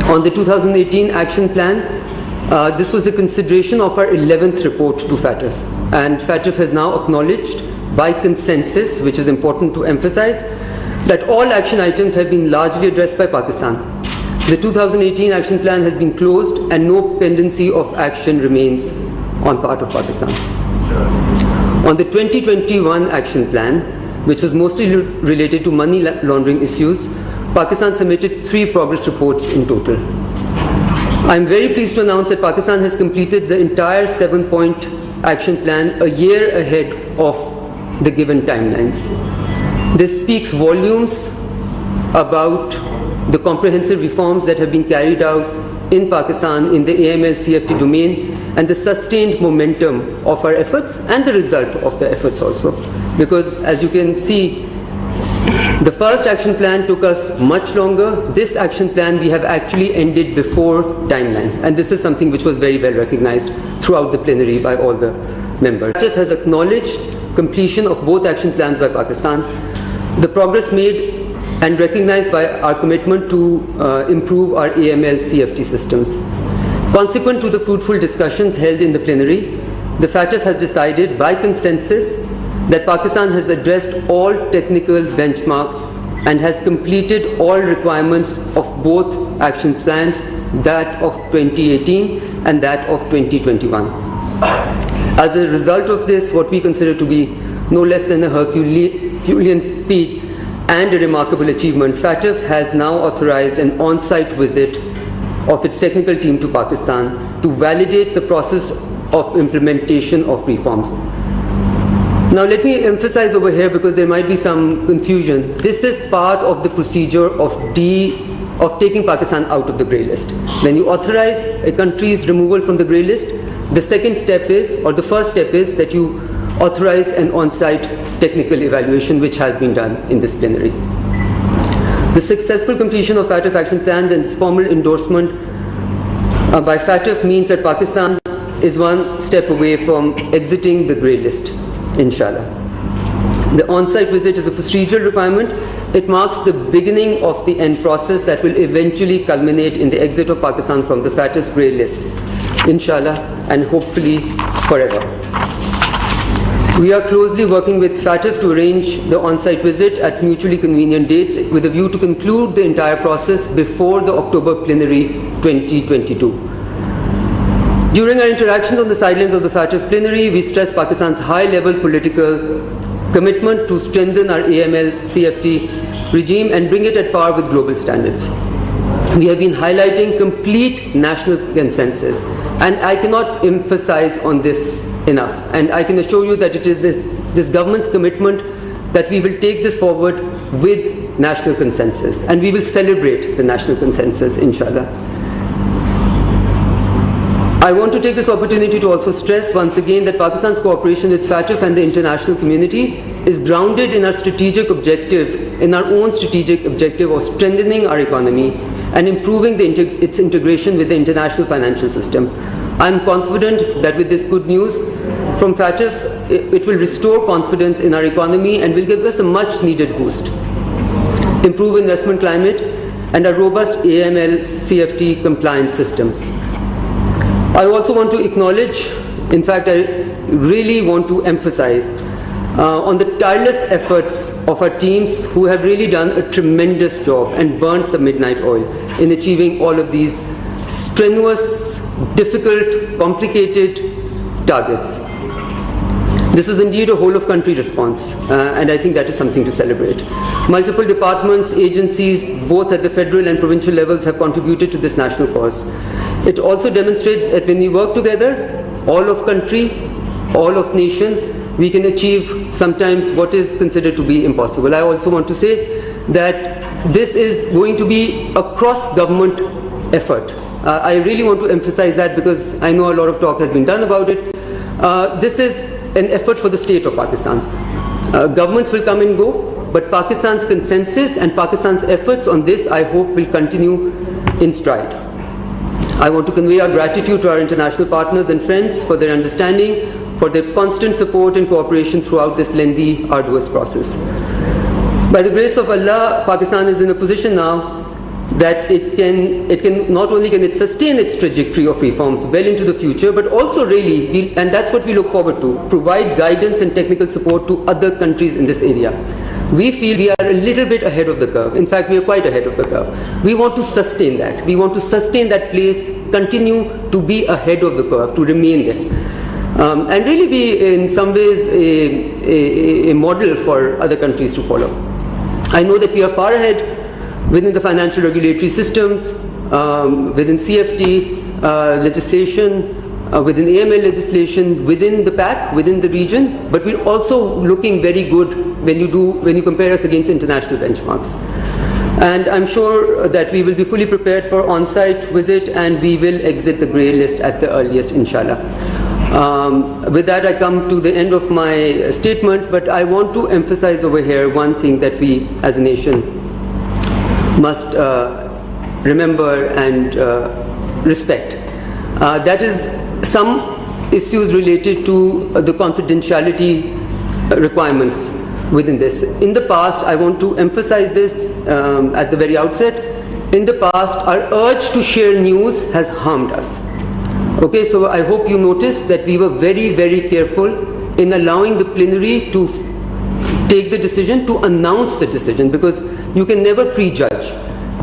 On the 2018 action plan, this was the consideration of our 11th report to FATF, and FATF has now acknowledged by consensus, which is important to emphasize, that all action items have been largely addressed by Pakistan. The 2018 action plan has been closed and no pendency of action remains on part of Pakistan. On the 2021 action plan, which was mostly related to money laundering issues, Pakistan submitted 3 progress reports in total. I am very pleased to announce that Pakistan has completed the entire 7-point action plan a year ahead of the given timelines. This speaks volumes about the comprehensive reforms that have been carried out in Pakistan in the AML-CFT domain and the sustained momentum of our efforts and the result of the efforts also. Because as you can see, the first action plan took us much longer. This action plan we have actually ended before timeline, and this is something which was very well recognized throughout the plenary by all the members. FATF has acknowledged completion of both action plans by Pakistan, the progress made and recognized by our commitment to improve our AML-CFT systems. Consequent to the fruitful discussions held in the plenary, the FATF has decided by consensus that Pakistan has addressed all technical benchmarks and has completed all requirements of both action plans, that of 2018 and that of 2021. As a result of this, what we consider to be no less than a Herculean feat and a remarkable achievement, FATF has now authorized an on-site visit of its technical team to Pakistan to validate the process of implementation of reforms. Now let me emphasize over here, because there might be some confusion, this is part of the procedure of taking Pakistan out of the grey list. When you authorize a country's removal from the grey list, the second step is, or the first step is, that you authorize an on-site technical evaluation, which has been done in this plenary. The successful completion of FATF action plans and its formal endorsement by FATF means that Pakistan is one step away from exiting the grey list, inshallah. The on-site visit is a procedural requirement. It marks the beginning of the end process that will eventually culminate in the exit of Pakistan from the FATF's grey list, inshallah, and hopefully forever. We are closely working with FATF to arrange the on-site visit at mutually convenient dates with a view to conclude the entire process before the October plenary 2022. During our interactions on the sidelines of the FATF plenary, we stressed Pakistan's high-level political commitment to strengthen our AML-CFT regime and bring it at par with global standards. We have been highlighting complete national consensus, and I cannot emphasize on this enough. And I can assure you that it is this government's commitment that we will take this forward with national consensus, and we will celebrate the national consensus, inshallah. I want to take this opportunity to also stress once again that Pakistan's cooperation with FATF and the international community is grounded in our strategic objective, in our own strategic objective of strengthening our economy and improving its integration with the international financial system. I am confident that with this good news from FATF, it will restore confidence in our economy and will give us a much needed boost, improve investment climate and a robust AML-CFT compliance systems. I also want to acknowledge, in fact I really want to emphasize on the tireless efforts of our teams who have really done a tremendous job and burnt the midnight oil in achieving all of these strenuous, difficult, complicated targets. This is indeed a whole-of-country response, and I think that is something to celebrate. Multiple departments, agencies, both at the federal and provincial levels, have contributed to this national cause. It also demonstrates that when we work together, all of country, all of nation, we can achieve sometimes what is considered to be impossible. I also want to say that this is going to be a cross-government effort. I really want to emphasize that because I know a lot of talk has been done about it. This is an effort for the state of Pakistan. Governments will come and go, but Pakistan's consensus and Pakistan's efforts on this, I hope, will continue in stride. I want to convey our gratitude to our international partners and friends for their understanding, for their constant support and cooperation throughout this lengthy, arduous process. By the grace of Allah, Pakistan is in a position now that it can not only can it sustain its trajectory of reforms well into the future, but also really, and that's what we look forward to, provide guidance and technical support to other countries in this area. We feel we are a little bit ahead of the curve. In fact, we are quite ahead of the curve. We want to sustain that. We want to sustain that place, continue to be ahead of the curve, to remain there. And really be in some ways a model for other countries to follow. I know that we are far ahead within the financial regulatory systems, within CFT legislation, within AML legislation, within the PAC, within the region, but we're also looking very good when you compare us against international benchmarks. And I'm sure that we will be fully prepared for on-site visit, and we will exit the grey list at the earliest, inshallah. With that, I come to the end of my statement, but I want to emphasize over here one thing that we as a nation must remember and respect. That is some issues related to the confidentiality requirements within this. In the past, I want to emphasize this at the very outset, in the past our urge to share news has harmed us. Okay, so I hope you noticed that we were very, very careful in allowing the plenary to take the decision, to announce the decision, because you can never prejudge.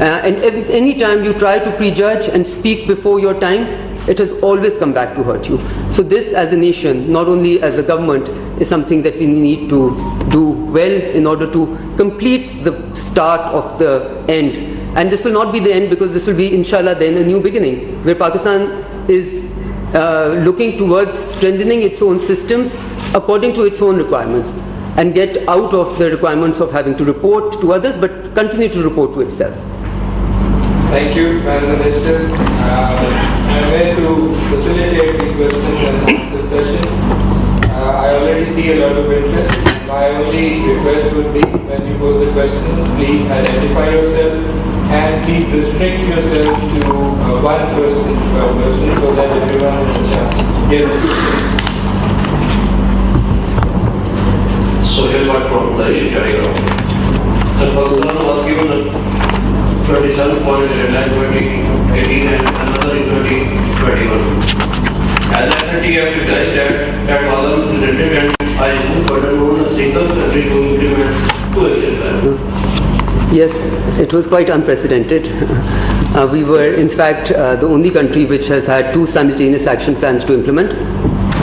And any time you try to prejudge and speak before your time, it has always come back to hurt you. So this as a nation, not only as a government, is something that we need to do well in order to complete the start of the end. And this will not be the end, because this will be, inshallah, then a new beginning, where Pakistan is looking towards strengthening its own systems according to its own requirements, and get out of the requirements of having to report to others, but continue to report to itself. Thank you, Madam Minister. I'm here to facilitate the questions and answer session. I already see a lot of interest. My only request would be, when you pose a question, please identify yourself and please restrict yourself to one person per person, so that everyone has a chance. Yes, please. So here what from the issue carried out. The person was given a 27 point in 2018 and another in 2021. As at the TF, you guys that all of the written, and I move further on a single country to implement two action plan. Yes, it was quite unprecedented. We were, in fact, the only country which has had two simultaneous action plans to implement.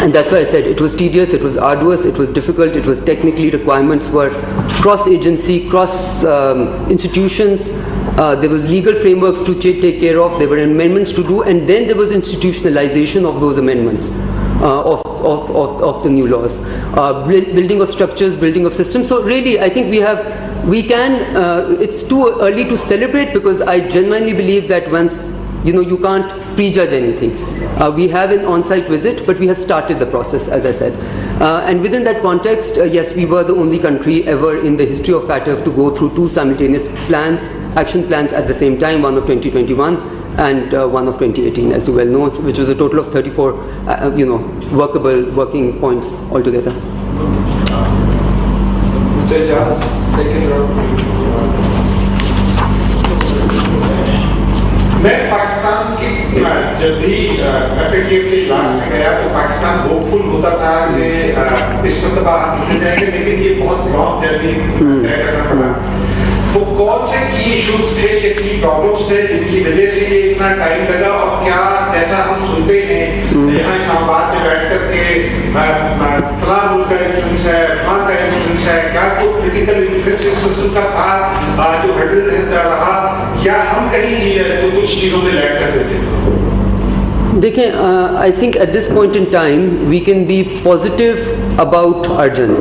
And that's why I said it was tedious, it was arduous, it was difficult, it was technically, requirements were cross-agency, cross-institutions. There was legal frameworks to take care of, there were amendments to do, and then there was institutionalization of those amendments of the new laws. Building of structures, building of systems. So really, I think it's too early to celebrate, because I genuinely believe that once, you can't prejudge anything. We have an on-site visit, but we have started the process, as I said. And within that context, yes, we were the only country ever in the history of FATF to go through two simultaneous action plans at the same time, one of 2021 and one of 2018, as you well know, which was a total of 34, working points altogether. Mr. Jalsa, second round. मैं पाकिस्तान की जब भी FATF last में गया तो Pakistan hopeful होता था कि इस मरतबा हम जाएंगे, लेकिन ये बहुत लॉन्ग जर्नी तय करना पड़ा। वो कौन से की इश्यूज थे या की प्रॉब्लम्स थे जिनकी वजह से ये इतना टाइम लगा, और क्या जैसा हम सुनते हैं यहाँ इस्लामाबाद में बैठ करके फलां मुल्क का इन्फ्लुएंस है, फलां का इन्फ्लुएंस है, क्या कोई पॉलिटिकल इन्फ्लुएंस सिस्टम का था जो हर्डल रहा, या हम कहीं तो कुछ चीजों में लैग करते थे? देखें, I think at this point in time we can be positive about our journey.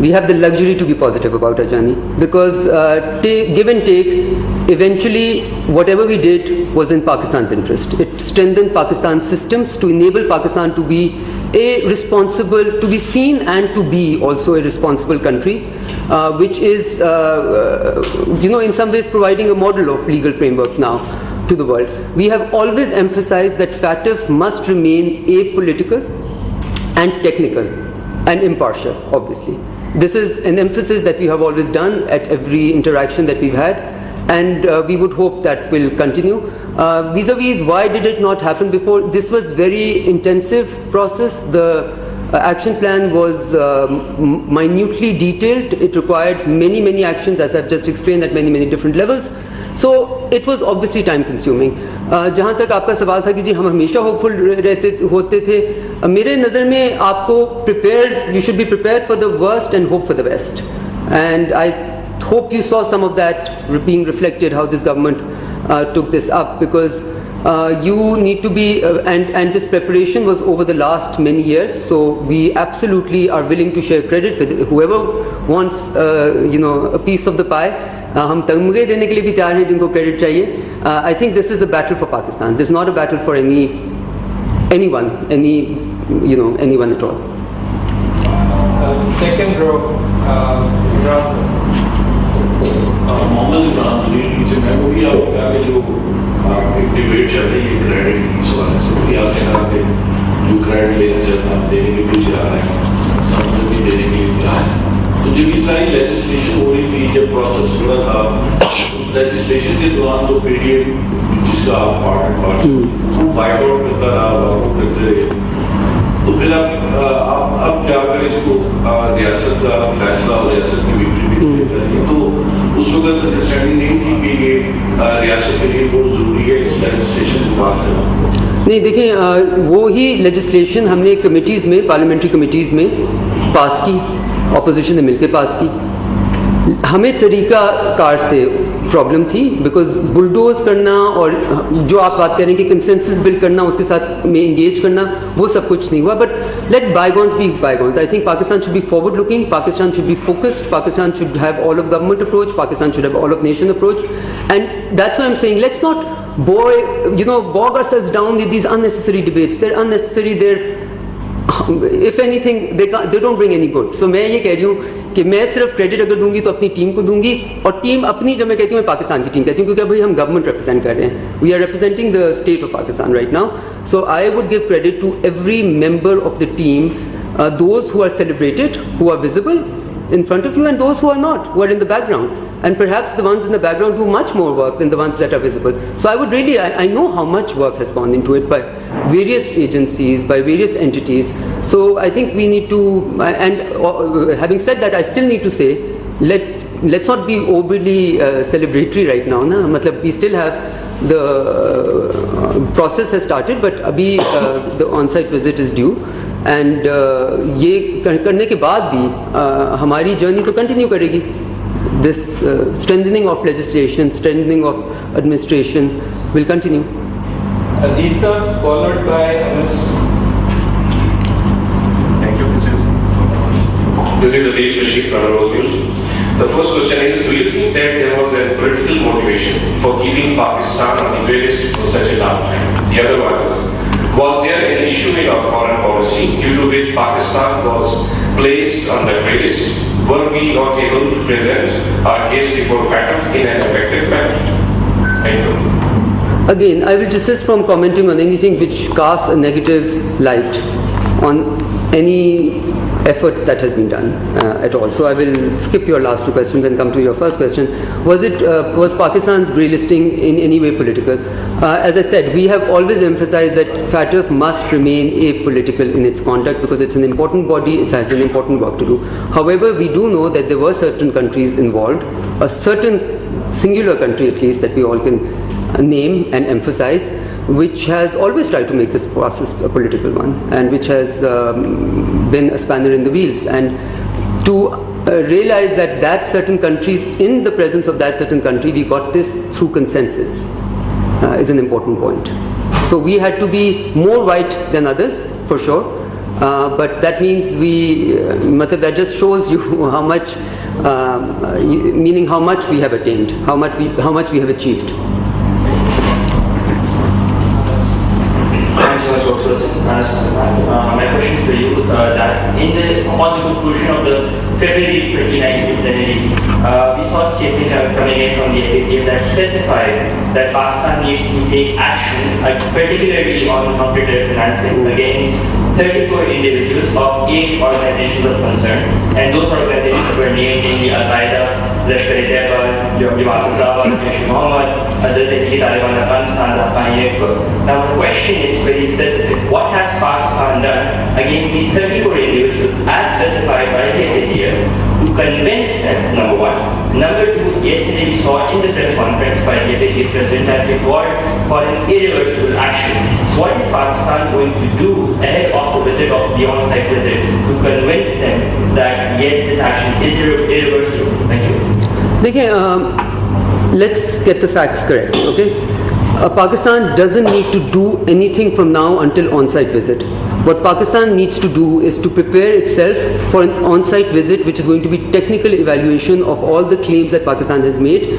We have the luxury to be positive about our journey, because give and take, eventually whatever we did was in Pakistan's interest. It strengthened Pakistan's systems to enable Pakistan to be to be seen and to be also a responsible country, which is, in some ways providing a model of legal framework now to the world. We have always emphasized that FATF must remain apolitical and technical and impartial, obviously. This is an emphasis that we have always done at every interaction that we've had. and we would hope that will continue. Vis-a-vis, why did it not happen before? This was very intensive process. The action plan was minutely detailed. It required many actions, as I've just explained, at many different levels. So it was obviously time consuming. जहाँ तक आपका सवाल था कि जी हम हमेशा hopeful होते थे, मेरे नज़र में आपको you should be prepared for the worst and hope for the best. And I hope you saw some of that being reflected, how this government took this up, because you need to be, and this preparation was over the last many years, so we absolutely are willing to share credit with whoever wants a piece of the pie. हम तमगे देने के लिए भी तैयार हैं जिनको credit चाहिए. I think this is a battle for Pakistan. This is not a battle for anyone at all. Second row, Imran sir. Mohammad Imran से मैं वो भी आपको कहा कि जो एक डिबेट चल रही है क्रेडिट की सवाल से, वो आपने कहा कि जो क्रेडिट लेना चाहता है आप देने के लिए तैयार हैं, समझ भी देने के लिए तैयार हैं. तो जब ये सारी लेजिस्लेशन हो रही थी, जब प्रोसेस हुआ था, उस लेजिस्लेशन के दौरान तो पीडीएम जिसका आप पार्ट वो बाइकआउट करता रहा, बाइकआउट करते रहे. तो फिर अब जाकर इसको रियासत का फैसला और रियासत की विक्ट्री भी करेंगे. तो उस वक्त अंडरस्टैंडिंग नहीं थी कि ये रियासत के लिए बहुत ज़रूरी है इस लेजिस्लेशन को पास करना. नहीं, देखें, वो ही लेजिस्लेशन हमने कमिटीज़ में, पार्लियामेंट्री कमिटीज़ में पास की, ऑपोजिशन ने मिलकर पास की. हमें तरीका कार से प्रॉब्लम थी, बिकॉज बुलडोज करना और जो आप बात करें कि कंसेंसस बिल्ड करना, उसके साथ में इंगेज करना, वो सब कुछ नहीं हुआ. But let bygones be bygones. I think Pakistan should be forward looking, Pakistan should be focused, Pakistan should have all of government approach, Pakistan should have all of nation approach. And that's why I am saying let's not bog ourselves down with these unnecessary debates. They're unnecessary. If anything, they don't bring any good. So मैं ये कह रही हूँ कि मैं सिर्फ credit अगर दूंगी तो अपनी टीम को दूंगी, और टीम अपनी, जब मैं कहती हूँ मैं पाकिस्तान की टीम कहती हूँ, क्योंकि अभी हम गवर्नमेंट रिप्रेजेंट कर रहे हैं. We are representing the state of Pakistan right now. So I would give credit to every member of the team, those who are celebrated, who are visible in front of you, and those who are not, who are in the background. And perhaps the ones in the background do much more work than the ones that are visible. So I would really, I know how much work has gone into it by various agencies, by various entities. So I think we need to, and having said that, I still need to say, let's not be overly celebratory right now. Na? Matlab, we still have, the process has started, but abhi the on-site visit is due. And ये करने के बाद भी हमारी journey तो continue करेगी. This strengthening of legislation, strengthening of administration will continue. Jalsa, followed by Anas. Thank you. This is Adil Bashir from Rose News. The first question is, do you think that there was a political motivation for keeping Pakistan on the grey list for such a long time? The other one is, was there an issue in our foreign policy due to which Pakistan was placed on the grey list? Were we not able to present our case before FATF in an effective manner? Thank you. Again, I will desist from commenting on anything which casts a negative light on any effort that has been done at all. So I will skip your last two questions and come to your first question. Was Pakistan's grey listing in any way political? As I said, we have always emphasized that FATF must remain apolitical in its conduct because it's an important body, it has an important work to do. However, we do know that there were certain countries involved, a certain singular country at least that we all can name and emphasize, which has always tried to make this process a political one, and which has been a spanner in the wheels. And to realize that certain countries, in the presence of that certain country, we got this through consensus, is an important point. So we had to be more white than others, for sure, but that means that just shows you how much, meaning how much we have attained, how much we have achieved. My question is for you, that upon the conclusion of the February 2019 plenary, we saw a statement coming in from the FATF that specified that Pakistan needs to take action, particularly on competitive financing, against 34 individuals of 8 organizations of concern, and those organizations were named in the Al-Qaeda, Lashkar-e-Taiba, Jamaat-ul-Dawa, Jaish-e-Mohammed, other Tehrik-e-Taliban Afghanistan, the Haqqani network. Now the question is very specific. What has Pakistan done against these 34 individuals as specified by the FATF to convince them, number one? Number two, yesterday we saw in the press conference by the FATF president that they called for an irreversible action. So what is Pakistan going to do ahead of the visit, of the on-site visit, to convince them that yes, this action is irreversible? Thank you. Okay, let's get the facts correct, okay? Pakistan doesn't need to do anything from now until on-site visit. What Pakistan needs to do is to prepare itself for an on-site visit, which is going to be technical evaluation of all the claims that Pakistan has made,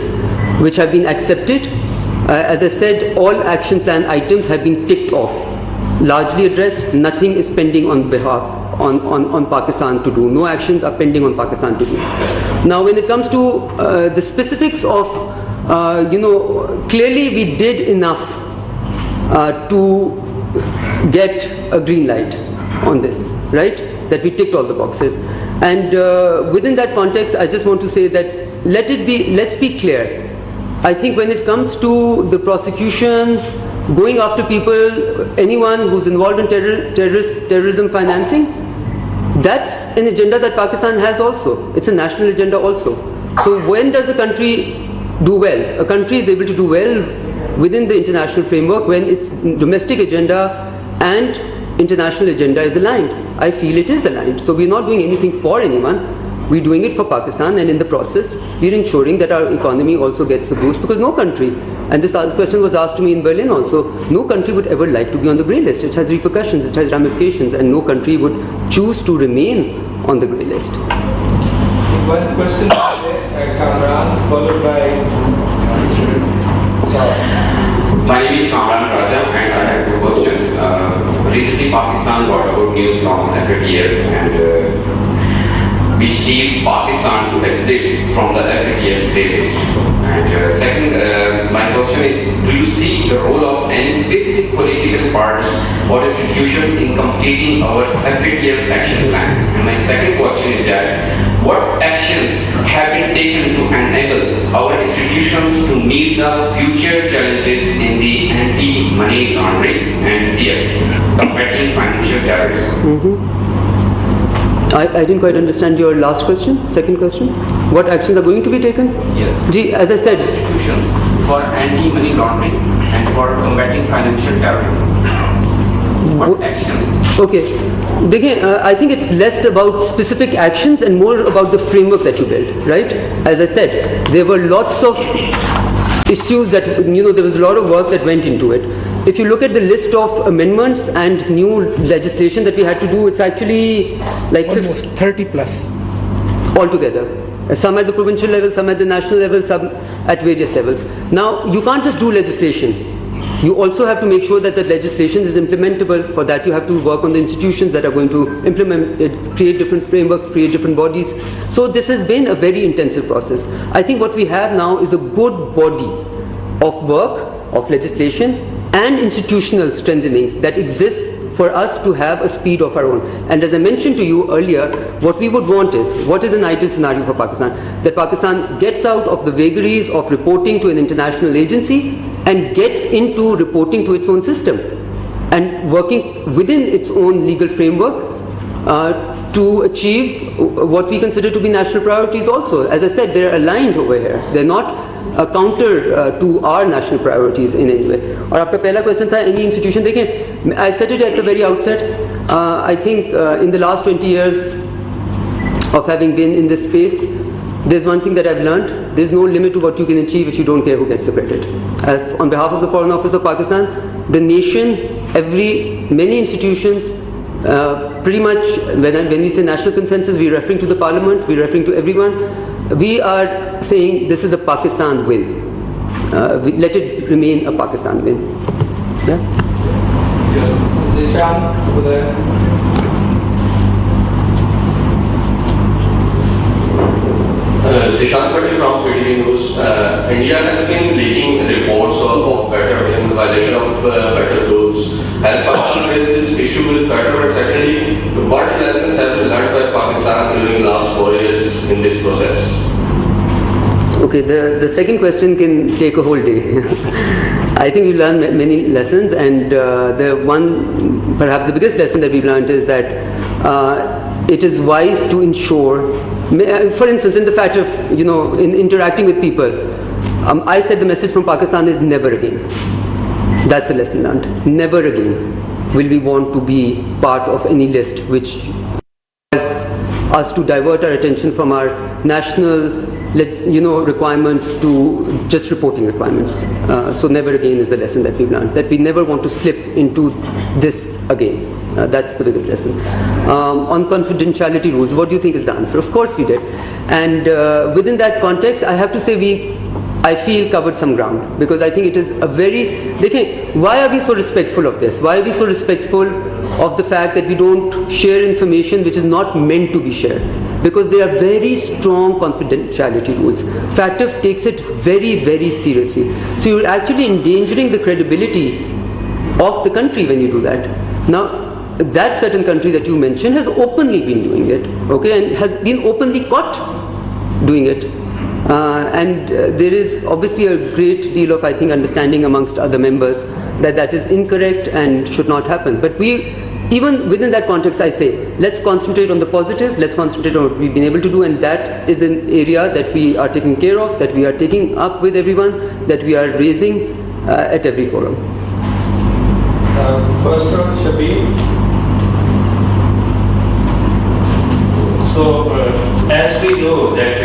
which have been accepted. As I said, all action plan items have been ticked off, largely addressed. Nothing is pending on behalf on Pakistan to do. No actions are pending on Pakistan to do. Now, when it comes to the specifics of, clearly we did enough to get a green light on this, right? That we ticked all the boxes. And within that context, I just want to say that let's be clear. I think when it comes to the prosecution, going after people, anyone who's involved in terrorism financing, that's an agenda that Pakistan has also. It's a national agenda also. So when does the country do well? A country is able to do well within the international framework when its domestic agenda and international agenda is aligned. I feel it is aligned. So we're not doing anything for anyone. We're doing it for Pakistan, and in the process, we're ensuring that our economy also gets the boost, because no country, and this question was asked to me in Berlin also, no country would ever like to be on the grey list. It has repercussions, it has ramifications, and no country would choose to remain on the grey list. One question, Imran, followed by... My name is Imran and I have two questions. Recently, Pakistan got good news from FATF, and which leaves Pakistan to exit from the FATF grey list. And second, my question is, do you see the role of any specific political party or institution in completing our FATF action plans? And my second question is that, what actions have been taken to enable our institutions to meet the future challenges in the anti-money laundering and CF, combating financial terrorism? I didn't quite understand your last question, second question. What actions are going to be taken? Yes. As I said, institutions for anti-money laundering and for combating financial terrorism. What actions? Okay. I think it's less about specific actions and more about the framework that you build, right? As I said, there were lots of issues that, there was a lot of work that went into it. If you look at the list of amendments and new legislation that we had to do, it's actually like almost 30 plus altogether. Some at the provincial level, some at the national level, some at various levels. Now, you can't just do legislation. You also have to make sure that the legislation is implementable. For that, you have to work on the institutions that are going to implement it, create different frameworks, create different bodies. So this has been a very intensive process. I think what we have now is a good body of work, of legislation, and institutional strengthening that exists for us to have a speed of our own. And as I mentioned to you earlier, what we would want is, what is an ideal scenario for Pakistan? That Pakistan gets out of the vagaries of reporting to an international agency and gets into reporting to its own system and working within its own legal framework to achieve what we consider to be national priorities also. As I said, they're aligned over here. They're not a counter to our national priorities in any way. और आपका पहला question था, any institution, देखें, I said it at the very outset, I think in the last 20 years of having been in this space, there's one thing that I've learned: there's no limit to what you can achieve if you don't care who gets the credit. As on behalf of the Foreign Office of Pakistan, the nation, many institutions, pretty much when we say national consensus, we're referring to the parliament, we're referring to everyone. We are saying this is a Pakistan win. Let it remain a Pakistan win. Yeah? Yes. Zishan, over there. Zishan Patel from PTV News. India has been leaking reports of FATF in violation of FATF rules. Has Pakistan raised this issue with FATF? And secondly, what lessons have been learned by Pakistan during the last 4 years in this process? Okay, the second question can take a whole day. I think we've learned many lessons, and the one, perhaps the biggest lesson that we've learned is that it is wise to ensure, for instance, in the FATF, in interacting with people, I said the message from Pakistan is never again. That's a lesson learned. Never again will we want to be part of any list which has us to divert our attention from our national requirements to just reporting requirements. So never again is the lesson that we've learned, that we never want to slip into this again. That's the biggest lesson. On confidentiality rules, what do you think is the answer? Of course we did. And within that context, I have to say I feel covered some ground, because I think it is a very, why are we so respectful of this? Why are we so respectful of the fact that we don't share information which is not meant to be shared? Because there are very strong confidentiality rules. FATF takes it very, very seriously. So you're actually endangering the credibility of the country when you do that. Now, that certain country that you mentioned has openly been doing it, okay, and has been openly caught doing it. And there is obviously a great deal of, I think, understanding amongst other members that that is incorrect and should not happen. But even within that context, I say, let's concentrate on the positive, let's concentrate on what we've been able to do, and that is an area that we are taking care of, that we are taking up with everyone, that we are raising at every forum. First one, Shabir. So, as we know that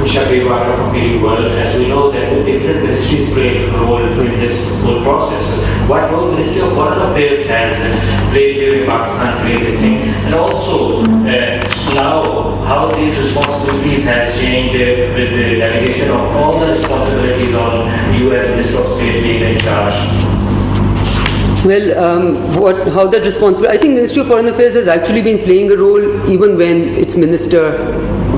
as we know that different ministries play a role in this whole process. What role Ministry of Foreign Affairs has played during Pakistan played this thing, and also now how these responsibilities has changed with the delegation of all the responsibilities on you as Minister of State being in charge. Well, how that responsible? I think Ministry of Foreign Affairs has actually been playing a role even when its Minister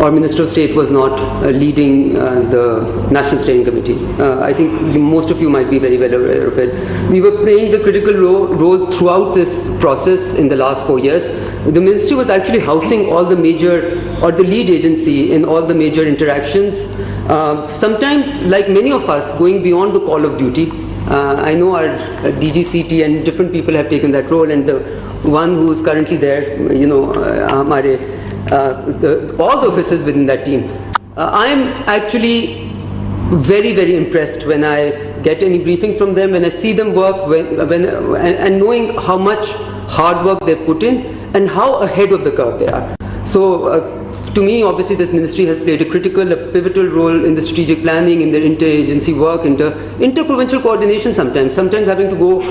or Minister of State was not leading the National Steering Committee. I think most of you might be very well aware of it. We were playing the critical role throughout this process in the last 4 years. The Ministry was actually housing all the major, or the lead agency in all the major interactions. Sometimes, like many of us, going beyond the call of duty. I know our DGCT and different people have taken that role, and the one who is currently there, all the officers within that team. I am actually very, very impressed when I get any briefings from them, when I see them work, and knowing how much hard work they've put in and how ahead of the curve they are. So to me, obviously, this ministry has played a critical, a pivotal role in the strategic planning, in the inter-agency work, inter-provincial coordination sometimes having to go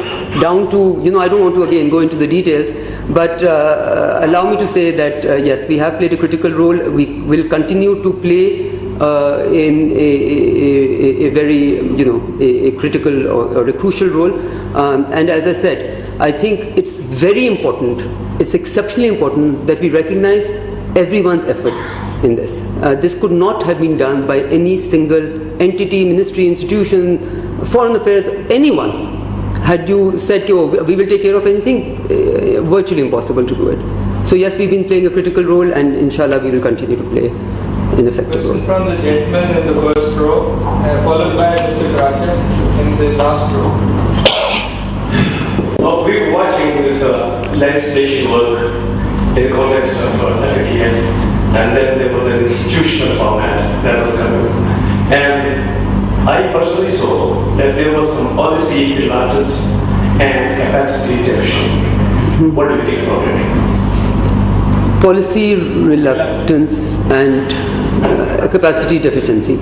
down to, I don't want to again go into the details, but allow me to say that yes, we have played a critical role. We will continue to play in a very, a critical or a crucial role. And as I said, I think it's very important, it's exceptionally important that we recognize everyone's effort in this. This could not have been done by any single entity, ministry, institution, foreign affairs, anyone. Had you said, we will take care of anything, virtually impossible to do it. So yes, we've been playing a critical role, and inshallah we will continue to play an effective role. From the gentleman in the first row, followed by Mr. Raja in the last row. We were watching this legislation work in the context of FATF, and then there was an institutional format that was coming. And I personally saw that there was some policy reluctance and capacity deficiency. What do you think about it? Policy reluctance and capacity deficiency.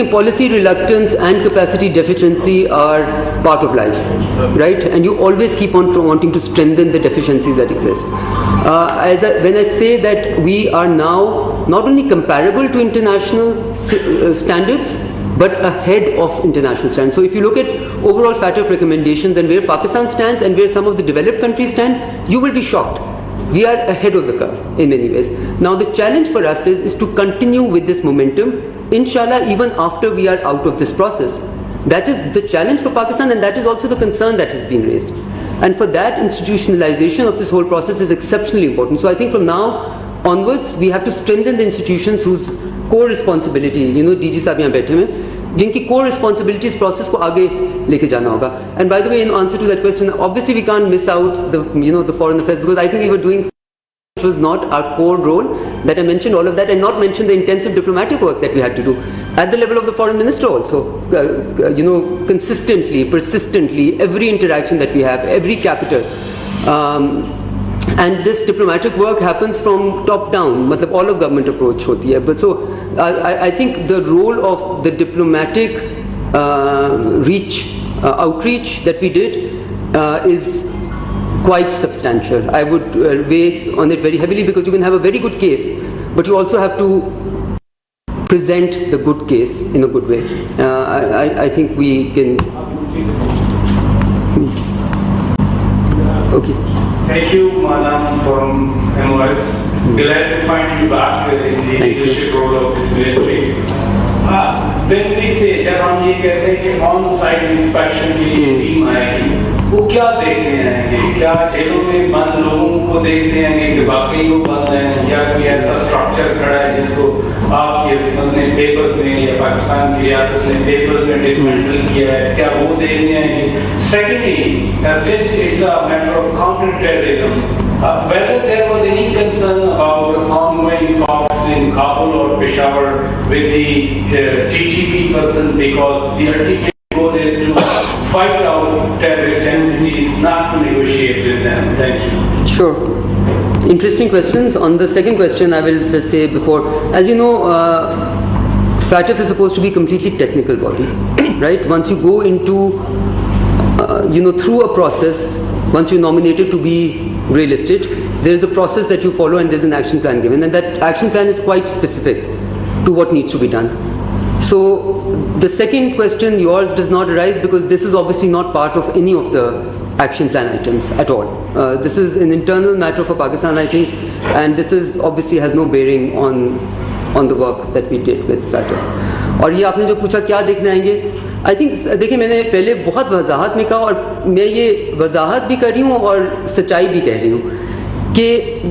Policy reluctance and capacity deficiency are part of life, right? And you always keep on wanting to strengthen the deficiencies that exist. When I say that we are now not only comparable to international standards, but ahead of international standards. So if you look at overall FATF recommendations and where Pakistan stands and where some of the developed countries stand, you will be shocked. We are ahead of the curve in many ways. Now the challenge for us is to continue with this momentum, inshallah, even after we are out of this process. That is the challenge for Pakistan, and that is also the concern that has been raised. And for that, institutionalization of this whole process is exceptionally important. So I think from now onwards, we have to strengthen the institutions whose core responsibility, DG साहब यहाँ बैठे हुए, जिनकी core responsibility इस process को आगे लेके जाना होगा. And by the way, in answer to that question, obviously we can't miss out the foreign affairs, because I think we were doing which was not our core role, that I mentioned all of that, and not mentioned the intensive diplomatic work that we had to do at the level of the foreign minister also. Consistently, persistently, every interaction that we have, every capital, and this diplomatic work happens from top down. मतलब all of government approach होती है. But so I think the role of the diplomatic outreach that we did is quite substantial. I would weigh on it very heavily, because you can have a very good case, but you also have to present the good case in a good way. I think we can. Okay. Thank you, Madam, from MOS. Glad to find you back in the leadership role of this ministry. When we say, जब हम ये कहते हैं कि on-site inspection के लिए team आएगी, वो क्या देखने आएंगे? क्या जेलों में बंद लोगों को देखने आएंगे कि वाकई वो बंद हैं, या कोई ऐसा स्ट्रक्चर खड़ा है जिसको आपके अपने पेपर में या पाकिस्तान की रियासत ने पेपर में डिसमेंटल किया है, क्या वो देखने आएंगे? Secondly, since it's a matter of counter-terrorism, whether there was any concern about ongoing talks in Kabul or Peshawar with the TGP person, because the ultimate goal is to fight out terrorist entities, not to negotiate with them. Thank you. Sure. Interesting questions. On the second question, I will just say before, as you know, FATF is supposed to be a completely technical body, right? Once you go into, through a process, once you're nominated to be real estate, there is a process that you follow, and there's an action plan given, and that action plan is quite specific to what needs to be done. So the second question, yours, does not arise, because this is obviously not part of any of the action plan items at all. This is an internal matter for Pakistan, I think, and this is obviously has no bearing on the work that we did with FATF. और ये आपने जो पूछा क्या देखने आएंगे, I think देखिए, मैंने पहले बहुत वजाहत में कहा, और मैं ये वजाहत भी कर रही हूँ और सच्चाई भी कह रही हूँ, कि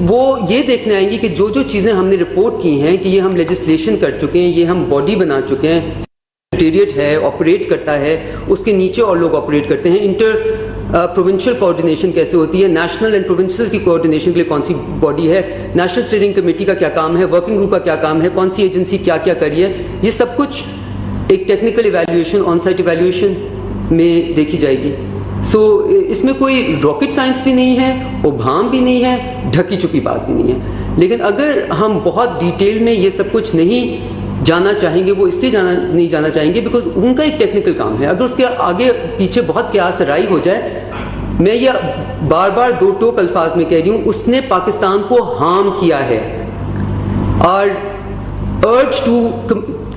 वो ये देखने आएंगी कि जो चीज़ें हमने रिपोर्ट की हैं, कि ये हम लेजिस्लेशन कर चुके हैं, ये हम बॉडी बना चुके हैं, सेक्रेटेरिएट है, ऑपरेट करता है, उसके नीचे और लोग ऑपरेट करते हैं, इंटर प्रोविंशियल कोऑर्डिनेशन कैसे होती है, नेशनल एंड प्रोविंसेस की कोऑर्डिनेशन के लिए कौन सी बॉडी है, नेशनल स्टीयरिंग कमेटी का क्या काम है, वर्किंग ग्रुप का क्या काम है, कौन सी एजेंसी क्या क्या करी है, ये सब कुछ एक technical evaluation, on site evaluation में देखी जाएगी. सो इसमें कोई रॉकेट साइंस भी नहीं है, उभाम भी नहीं है, ढकी छुपी बात भी नहीं है. लेकिन अगर हम बहुत डिटेल में ये सब कुछ नहीं जाना चाहेंगे, वो इसलिए नहीं जाना चाहेंगे बिकॉज उनका एक टेक्निकल काम है. अगर उसके आगे पीछे बहुत क्यास राई हो जाए, मैं ये बार बार दो टोक अल्फाज में कह रही हूँ, उसने पाकिस्तान को हार्म किया है. और urge to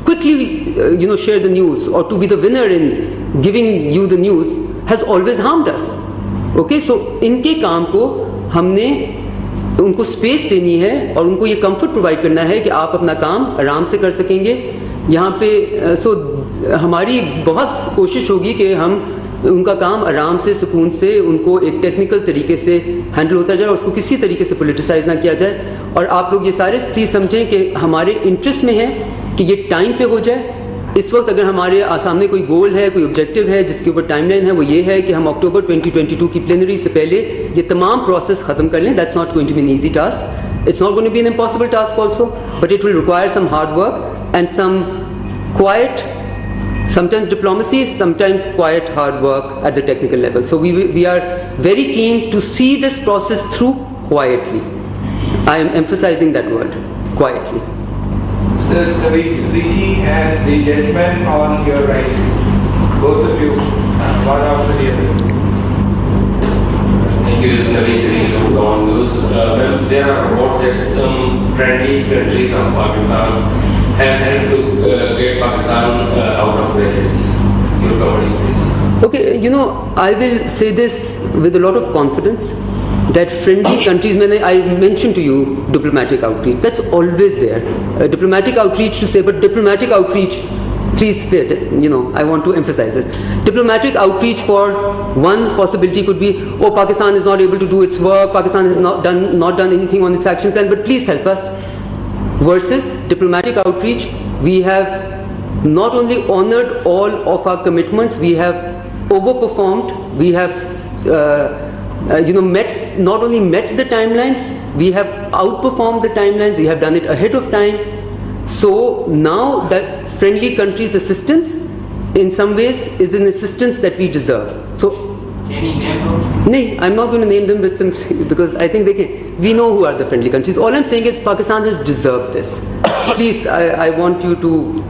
quickly share the news or to be the winner in giving you the news has always harmed us. Okay, so इनके काम को हमने उनको स्पेस देनी है और उनको ये कंफर्ट प्रोवाइड करना है कि आप अपना काम आराम से कर सकेंगे यहाँ पे. सो हमारी बहुत कोशिश होगी कि हम उनका काम आराम से, सुकून से, उनको एक टेक्निकल तरीके से हैंडल होता जाए, उसको किसी तरीके से पोलिटिसाइज ना किया जाए. और आप लोग ये सारे प्लीज़ समझें कि हमारे इंटरेस्ट में है कि ये टाइम पे हो जाए. इस वक्त अगर हमारे सामने कोई गोल है, कोई ऑब्जेक्टिव है जिसके ऊपर टाइमलाइन है, वो ये है कि हम अक्टूबर 2022 की प्लेनरी से पहले ये तमाम प्रोसेस ख़त्म कर लें. That's not going to be an easy task, it's not going to be an impossible task also, but it will require some hard work and some quite, sometimes diplomacy, sometimes quiet hard work at the technical level. So we are very keen to see this process through quietly. I am emphasizing that word, quietly. Sir, Khalid Siddiqui and the gentleman on your right, both of you, one after the other. Thank you, this is Khalid Siddiqui from Dawn News. Well, there are reports that some friendly countries of Pakistan have helped to get Pakistan out of crisis. Your comments, please. Okay, I will say this with a lot of confidence that friendly countries, I mentioned to you diplomatic outreach, that's always there. Diplomatic outreach to say, but diplomatic outreach, please pay attention, I want to emphasize this. Diplomatic outreach for one possibility could be, oh, Pakistan is not able to do its work, Pakistan has not done anything on its action plan, but please help us, versus diplomatic outreach, we have not only honored all of our commitments, we have overperformed, we have not only met the timelines, we have outperformed the timelines, we have done it ahead of time. So now that friendly countries' assistance in some ways is an assistance that we deserve. So no, I'm not going to name them because I think they can. We know who are the friendly countries. All I'm saying is Pakistan has deserved this. Please, I want you to,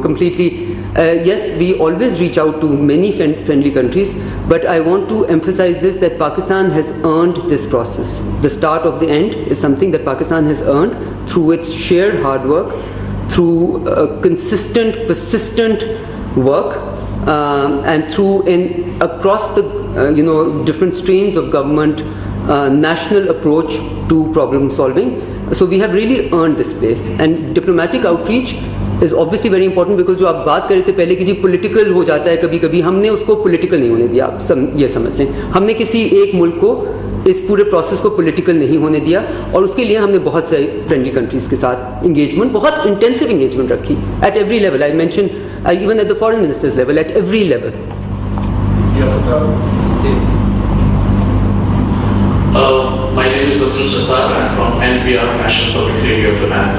completely. Yes, we always reach out to many friendly countries, but I want to emphasize this, that Pakistan has earned this process. The start of the end is something that Pakistan has earned through its sheer hard work, through consistent, persistent work, and through across the different strains of government, national approach to problem solving. So we have really earned this place, and diplomatic outreach is obviously very important because जो आप बात कर रहे थे पहले कि जी political हो जाता है कभी-कभी, हमने उसको political नहीं होने दिया, आप ये समझ लें, हमने किसी एक मुल्क को इस पूरे प्रोसेस को पॉलिटिकल नहीं होने दिया, और उसके लिए हमने बहुत सारी फ्रेंडली कंट्रीज़ के साथ इंगेजमेंट, बहुत इंटेंसिव इंगेजमेंट रखी at every level. I mention even at the foreign minister's level, at every level. My name is Jalsa. I'm from NPR, National Public Radio of Iran.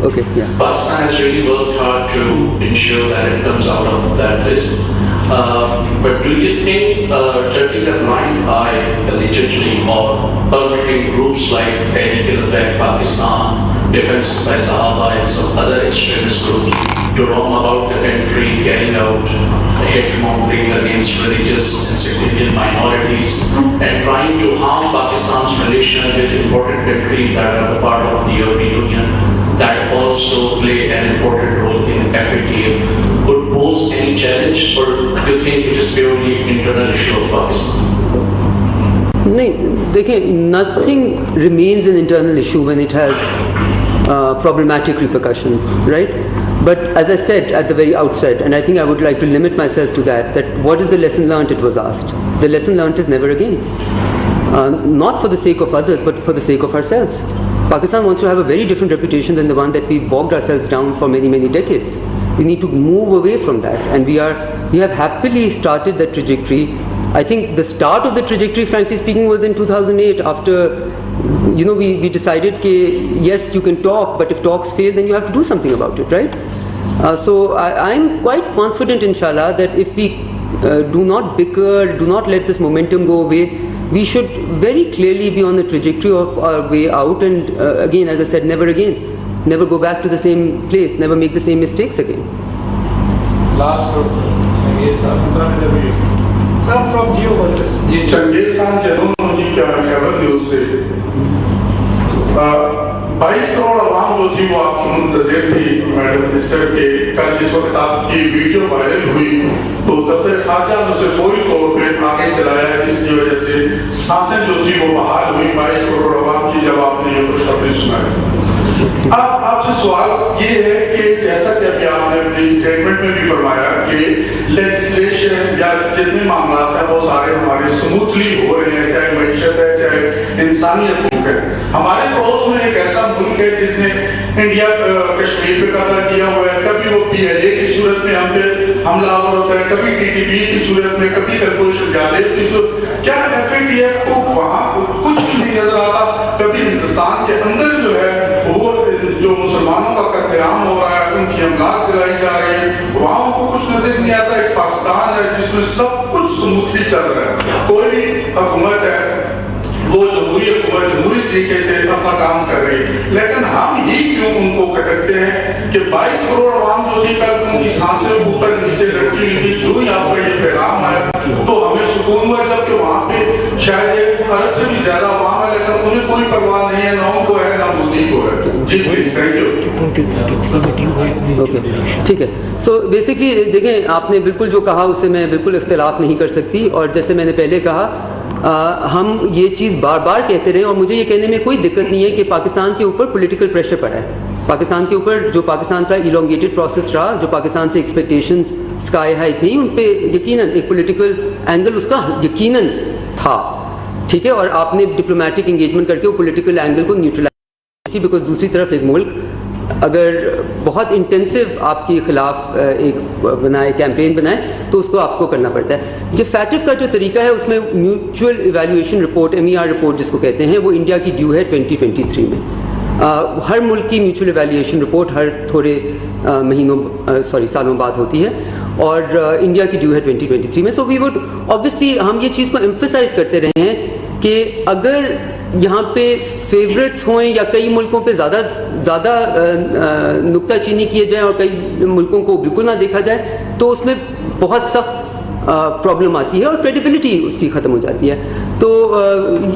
Okay, yeah. Pakistan has really worked hard to ensure that it comes out of that list. But do you think turning a blind eye allegedly or permitting groups like Tehsil Pakistan, Defense by Sahaba and some other extremist groups to roam about the country carrying out hate-mongering against religious and sectarian minorities and trying to harm Pakistan's relation with important countries that are a part of the European Union that also play an important role in FATF, would pose any challenge, or do you think it is purely internal issue of Pakistan? No, nothing remains an internal issue when it has problematic repercussions, right? But as I said at the very outset, and I think I would like to limit myself to that what is the lesson learned, it was asked. The lesson learned is never again. Not for the sake of others, but for the sake of ourselves. Pakistan wants to have a very different reputation than the one that we bogged ourselves down for many, many decades. We need to move away from that, and we have happily started that trajectory. I think the start of the trajectory, frankly speaking, was in 2008 after we decided that yes, you can talk, but if talks fail, then you have to do something about it, right? So I'm quite confident, inshallah, that if we do not bicker, do not let this momentum go away, we should very clearly be on the trajectory of our way out, and again, as I said, never again. Never go back to the same place, never make the same mistakes again. Last Sir, from Geojournalist. Charsadda Journalist Khyber news से 22 करोड़ आवाम जो थी वो आपकी मुंतज़िर थी madam minister के. कल जिस वक्त आपकी वीडियो वायरल हुई तो दफ्तर खारजा ने उसे फौरी तौर पे आगे चलाया, जिसकी वजह से सांसें जो थी वो बहाल हुई 22 करोड़ आवाम की, जब आपने ये खुशखबरी सुनाई. अब आपसे सवाल ये है कि जैसा कि अभी आपने अपनी स्टेटमेंट में भी फरमाया कि लेजिस्लेशन या जितने मामला हैं वो सारे हमारे स्मूथली हो रहे हैं, चाहे मईशत है चाहे इंसानियत है. हमारे पड़ोस में एक ऐसा मुल्क है जिसने इंडिया कश्मीर पे कब्जा किया हुआ है, कभी वो PLA की सूरत में हम पे हमलावर होता है, कभी TTP की सूरत में, कभी कलकुश जादेव की सूरत. क्या FATF को वहाँ कुछ भी नहीं नजर आता? कभी हिंदुस्तान के अंदर जो है वो जो मुसलमानों का कत्लेआम हो रहा है, उनकी अमलाक जलाई जा रही है, वहाँ उनको कुछ नजर नहीं आता. एक पाकिस्तान है जिसमें सब कुछ स्मूथली चल रहा है, कोई भी हुकूमत है वो जमहूरी हुकूमत जमहूरी तरीके से अपना काम कर रही है, लेकिन हम ही क्यों उनको खटकते हैं कि 22 करोड़ आवाम जो थी कल उनकी सांसें ऊपर नीचे लटकी हुई थी. जो ही आपका ये पैगाम आया तो हमें सुकून हुआ, जबकि वहाँ पे शायद 1 अरब से भी ज्यादा आवाम है, लेकिन उन्हें कोई परवाह नहीं है, ना उनको है ना मुझे को है. जी प्लीज, थैंक यू. ओके, ठीक है. सो बेसिकली देखें, आपने बिल्कुल जो कहा उससे मैं बिल्कुल इख्तिलाफ नहीं कर सकती, और जैसे मैंने पहले कहा हम ये चीज़ बार बार कहते रहे, और मुझे ये कहने में कोई दिक्कत नहीं है कि पाकिस्तान के ऊपर पॉलिटिकल प्रेशर पड़ा है. पाकिस्तान के ऊपर जो पाकिस्तान का इलोंगेटेड प्रोसेस रहा, जो पाकिस्तान से एक्सपेक्टेशंस स्काई हाई थी, उन पे यकीनन एक पॉलिटिकल एंगल उसका यकीनन था, ठीक है. और आपने डिप्लोमेटिक एंगेजमेंट करके वो पॉलिटिकल एंगल को न्यूट्रलाइज ہوتی بیکاز دوسری طرف ایک ملک اگر بہت انٹینسو آپ کے خلاف ایک بنائے کیمپین بنائے تو اس کو آپ کو کرنا پڑتا ہے. جو فیٹف کا جو طریقہ ہے اس میں mutual evaluation report MER report جس کو کہتے ہیں وہ انڈیا کی ڈیو ہے 2023 میں. ہر ملک کی میوچل ایویلیویشن رپورٹ ہر تھوڑے سالوں بعد ہوتی ہے اور انڈیا کی ڈیو ہے 2023 میں. سو وی وڈ آبویسلی ہم یہ چیز کو ایمفسائز کرتے رہے ہیں کہ اگر یہاں پہ فیوریٹس ہوئیں یا کئی ملکوں پہ زیادہ نکتہ چینی کیے جائیں اور کئی ملکوں کو بالکل نہ دیکھا جائے تو اس میں بہت سخت پرابلم آتی ہے اور کریڈیبلٹی اس کی ختم ہو جاتی ہے. تو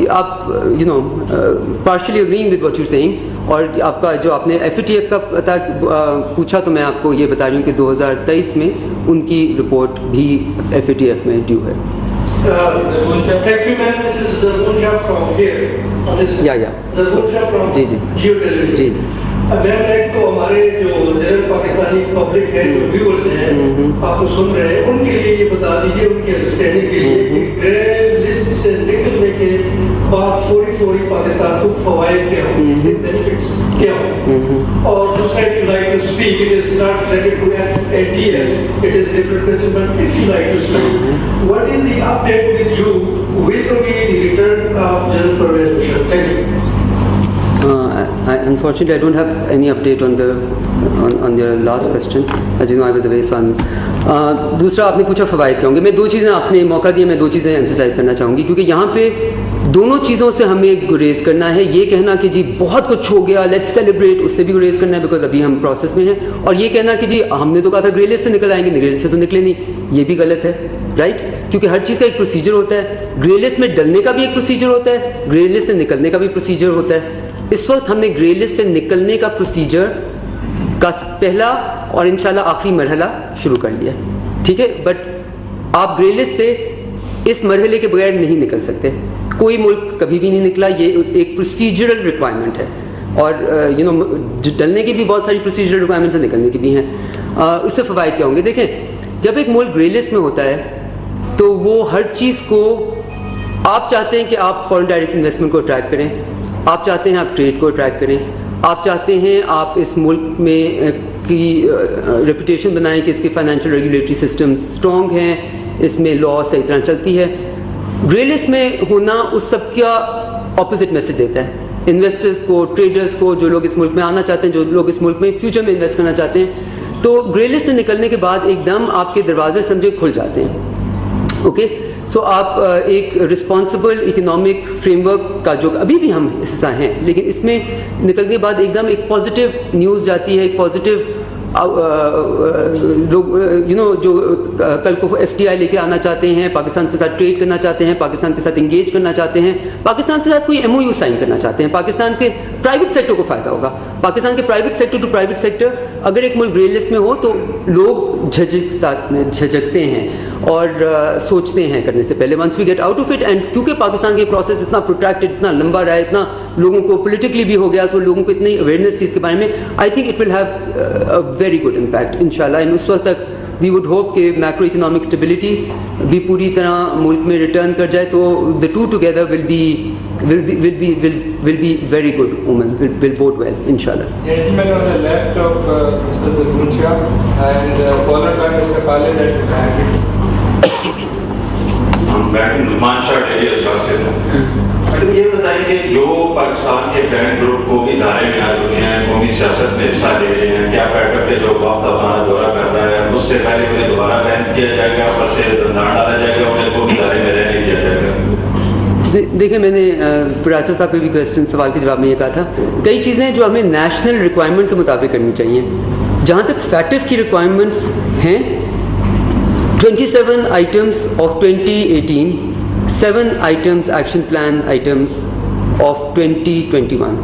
آپ partially agreeing with what you saying. اور آپ کا جو آپ نے FATF کا پتہ پوچھا تو میں آپ کو یہ بتا رہی ہوں کہ 2023 میں ان کی رپورٹ بھی FATF میں ڈیو ہے. Thank you, ma'am. This is Zarbunsha from here. Zarbunsha from Geotelevision. جی. میم ایک تو ہمارے جو جنرل پاکستانی پبلک ہے جو ویورز ہیں آپ کو سن رہے ہیں ان کے لیے یہ بتا دیجیے ان کی انڈرسٹینڈنگ کے لیے کہ گرے لسٹ سے نکلنے کے بعد فوری پاکستان کو فوائد کیا ہوں اس کے بینیفٹس کیا ہوں. اور دوسرا if you like to speak it is not related to FATF it is different person but if you like to speak what is the update with you vis-a-vis the return of General Pervez Musharraf? Thank you. Unfortunately, I don't have any update on your last question. As you know, I was away, so I'm. دوسرا آپ نے پوچھا فوائد کیا ہوں گے. میں دو چیزیں آپ نے موقع دیا میں دو چیزیں ایمفسائز کرنا چاہوں گی کیونکہ یہاں پہ دونوں چیزوں سے ہمیں گریز کرنا ہے. یہ کہنا کہ جی بہت کچھ ہو گیا لیٹس سیلیبریٹ اس سے بھی گریز کرنا ہے بیکاز ابھی ہم پروسیس میں ہیں. اور یہ کہنا کہ جی ہم نے تو کہا تھا گرے لسٹ سے نکل آئیں گے گرے لسٹ سے تو نکلے نہیں, یہ بھی غلط ہے رائٹ. کیونکہ ہر چیز کا ایک پروسیجر ہوتا ہے. گرے لسٹ میں ڈلنے کا بھی ایک پروسیجر ہوتا ہے, گرے لسٹ سے نکلنے کا بھی پروسیجر ہوتا ہے. اس وقت ہم نے گرے لسٹ سے نکلنے کا پروسیجر کا پہلا اور انشاءاللہ آخری مرحلہ شروع کر لیا, ٹھیک ہے. بٹ آپ گرے لسٹ سے اس مرحلے کے بغیر نہیں نکل سکتے. کوئی ملک کبھی بھی نہیں نکلا, یہ ایک پروسیجرل ریکوائرمنٹ ہے. اور ڈلنے کی بھی بہت ساری پروسیجرل ریکوائرمنٹس ہیں, نکلنے کی بھی ہیں. اس سے فوائد کیا ہوں گے؟ دیکھیں, جب ایک ملک گرے لسٹ میں ہوتا ہے تو وہ ہر چیز کو آپ چاہتے ہیں کہ آپ فورن ڈائریکٹ انویسٹمنٹ کو اٹریکٹ کریں, آپ چاہتے ہیں آپ ٹریڈ کو اٹریکٹ کریں, آپ چاہتے ہیں آپ اس ملک میں کی ریپوٹیشن بنائیں کہ اس کے فائنینشیل ریگولیٹری سسٹمز اسٹرانگ ہیں, اس میں لا صحیح طرح چلتی ہے. گرے لسٹ میں ہونا اس سب کا اپوزٹ میسج دیتا ہے انویسٹرز کو, ٹریڈرز کو, جو لوگ اس ملک میں آنا چاہتے ہیں, جو لوگ اس ملک میں فیوچر میں انویسٹ کرنا چاہتے ہیں. تو گرے لسٹ سے نکلنے کے بعد ایک دم آپ کے دروازے سمجھے کھل جاتے ہیں. اوکے, سو آپ ایک رسپانسبل اکنامک فریم ورک کا جو ابھی بھی ہم حصہ ہیں, لیکن اس میں نکلنے کے بعد ایک دم ایک پازیٹیو نیوز جاتی ہے, ایک پازیٹیو لوگ جو کل کو FDI لے کے آنا چاہتے ہیں, پاکستان کے ساتھ ٹریڈ کرنا چاہتے ہیں, پاکستان کے ساتھ انگیج کرنا چاہتے ہیں, پاکستان کے ساتھ کوئی MOU سائن کرنا چاہتے ہیں, پاکستان کے پرائیویٹ سیکٹر کو فائدہ ہوگا. پاکستان کے private sector to private sector اگر ایک ملک گرے لسٹ میں ہو تو لوگ جھجکتے ہیں اور سوچتے ہیں کرنے سے پہلے once we get out of it. And کیونکہ پاکستان کے پروسیس اتنا پروٹریکٹڈ, اتنا لمبا رہا ہے, اتنا لوگوں کو پولیٹیکلی بھی ہو گیا, تو لوگوں کو اتنی اویئرنیس تھی اس کے بارے میں, I think it will have a very good impact انشاءاللہ. اینڈ اس وقت تک وی وڈ ہوپ کہ میکرو اکنامک اسٹیبلٹی بھی پوری طرح ملک میں ریٹرن کر جائے, تو the two together will be very good woman, will bode well inshallah. Gentleman on the left of Mr. Zarbunsha and followed by Mr. Khalid at the back. میں نعمان شاہ daily اسکار سے تھا. میڈم یہ بتائیں کہ جو پاکستان کے فرینڈ گروپ کو بھی دائرے میں آ چکے ہیں, قومی سیاست میں حصہ لے رہے ہیں, کیا FATF کے جو وقت افغانہ دورہ کر رہا ہے اس سے پہلے انہیں دوبارہ بین کیا جائے گا, اوپر سے دندان ڈالا جائے گا, انہیں کو بھی دائرے میں رہنے دیا جائے گا؟ دیکھیں, میں نے پراچا صاحب کے بھی کویسچن سوال کے جواب میں یہ کہا تھا, کئی چیزیں جو ہمیں نیشنل ریکوائرمنٹ کے مطابق کرنی چاہیے. جہاں تک FATF کی ریکوائرمنٹس ہیں, 27 items of 2018, 7 items action plan items of 2021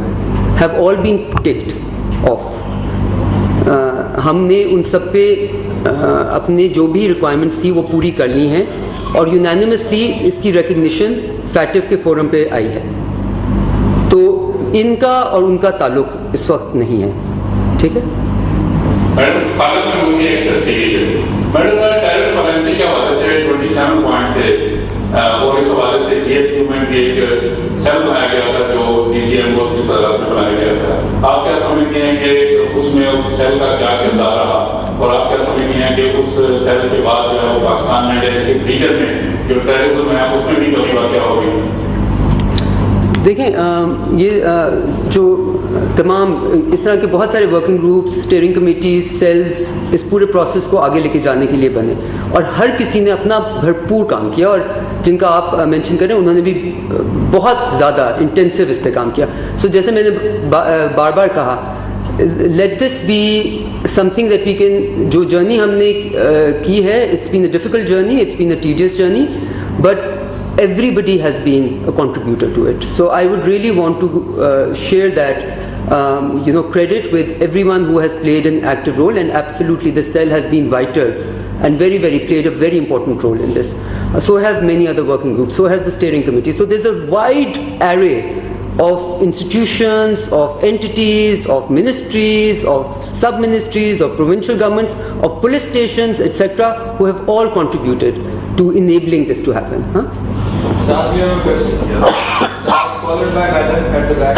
have all been ticked off. ہم نے ان سب پہ اپنے جو بھی ریکوائرمنٹس تھی وہ پوری کر لی ہیں اور یونینیمسلی اس کی ریکگنیشن FATF کے فورم پہ آئی ہے. تو ان کا اور ان کا تعلق اس وقت نہیں ہے, ٹھیک ہے. میڈم پاکستان میں ایکسس کی ہے میڈم ٹیرر فائنینسنگ کے حوالے سے 27 پوائنٹ تھے اور اس حوالے سے GST میں بھی ایک سیل بنایا گیا تھا جو DGM کو اس کی صدارت میں بنایا گیا تھا. क्या समझते हैं कि उसमें उस सेल का क्या किरदार रहा, और आप क्या समझते हैं कि उस सेल के बाद जो है वो पाकिस्तान में जैसे रीजन में जो टेररिज्म है उसमें भी कमी वाक़या हो गई? देखें, ये जो तमाम इस तरह के बहुत सारे working groups, steering committees, cells इस पूरे प्रोसेस को आगे लेके जाने के लिए बने, और हर किसी ने अपना भरपूर काम किया, और जिनका आप मेंशन करें उन्होंने भी बहुत ज़्यादा इंटेंसिव इस पे काम किया. सो जैसे मैंने बार बार कहा, let this be something that we can, जो जर्नी हमने की है, it's been a difficult journey, it's been a tedious journey, but everybody has been a contributor to it. So I would really want to share that credit with everyone who has played an active role, and absolutely the cell has been vital and played a very important role in this. So have many other working groups, so has the steering committee. So there's a wide array of institutions, of entities, of ministries, of sub-ministries, of provincial governments, of police stations, etc., who have all contributed to enabling this to happen. Sir, you have a question? Followed by Madam at the back.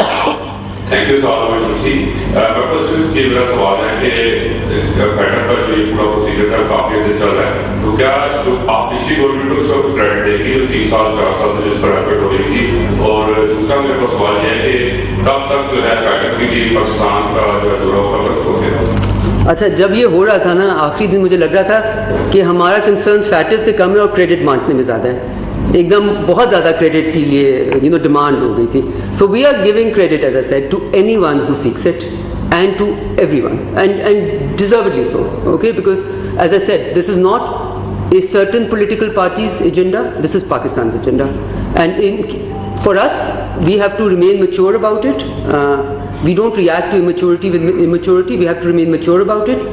Thank you सवाल मेरा question ये मेरा सवाल है कि FATF का जो ये पूरा प्रोसीजर है काफी अच्छे चल रहा है, तो क्या जो आप पिछली गवर्नमेंट को उसको क्रेडिट देगी जो 3 साल 4 साल से जिस पर एफर्ट हो रही थी? और दूसरा मेरे को सवाल ये है कि कब तक जो है फैटफ की पाकिस्तान का जो दौरा कब तक हो गया? अच्छा, जब ये हो रहा था ना, आखिरी दिन मुझे लग रहा था कि हमारा कंसर्न फैटफ से कम है और क्रेडिट बांटने में ज़्यादा है. एकदम बहुत ज़्यादा क्रेडिट के लिए डिमांड हो गई थी. So we are giving credit, as I said, to anyone who seeks it and to everyone, and deservedly so, okay, because as I said, this is not a certain political party's agenda, this is Pakistan's agenda, and for us we have to remain mature about it. We don't react to immaturity with immaturity, we have to remain mature about it.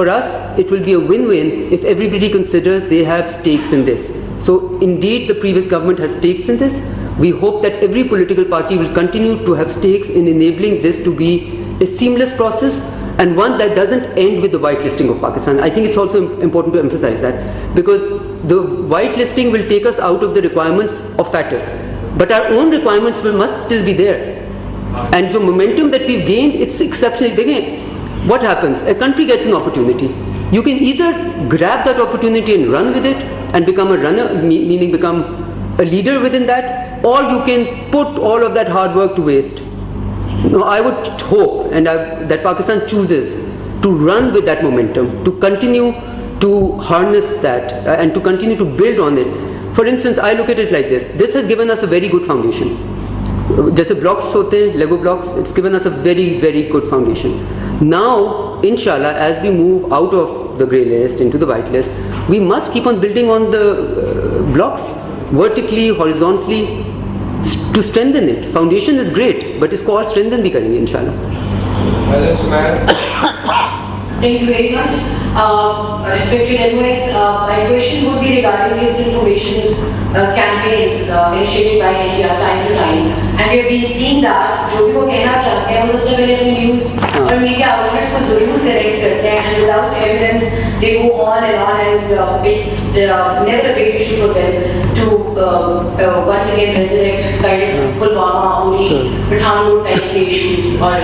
For us it will be a win-win if everybody considers they have stakes in this. So indeed the previous government has stakes in this. We hope that every political party will continue to have stakes in enabling this to be a seamless process, and one that doesn't end with the whitelisting of Pakistan. I think it's also important to emphasize that, because the whitelisting will take us out of the requirements of FATF, but our own requirements must still be there. And the momentum that we've gained, it's exceptionally. Again, what happens? A country gets an opportunity. You can either grab that opportunity and run with it and become a runner, meaning become a leader within that, or you can put all of that hard work to waste. No, I would hope that Pakistan chooses to run with that momentum, to continue to harness that, and to continue to build on it. For instance, I look at it like this. This has given us a very good foundation. जैसे blocks होते हैं, Lego blocks, it's given us a very, very good foundation. Now, inshallah, as we move out of the grey list into the white list, we must keep on building on the blocks, vertically, horizontally, to strengthen it. Foundation is great, but इसको और strengthen भी करेंगे इंशाल्लाह. Thank you very much. Respected MOS, my question would be regarding these information campaigns initiated by India time to time, and we have been seeing that जो भी वो कहना चाहते हैं वो सबसे पहले अपने न्यूज़ और मीडिया आउटलेट्स को जरूर करेक्ट करते हैं, and without evidence they go on, and it's never a big issue for them to once again resurrect kind of Pulwama, Uri, Pathankot type के issues और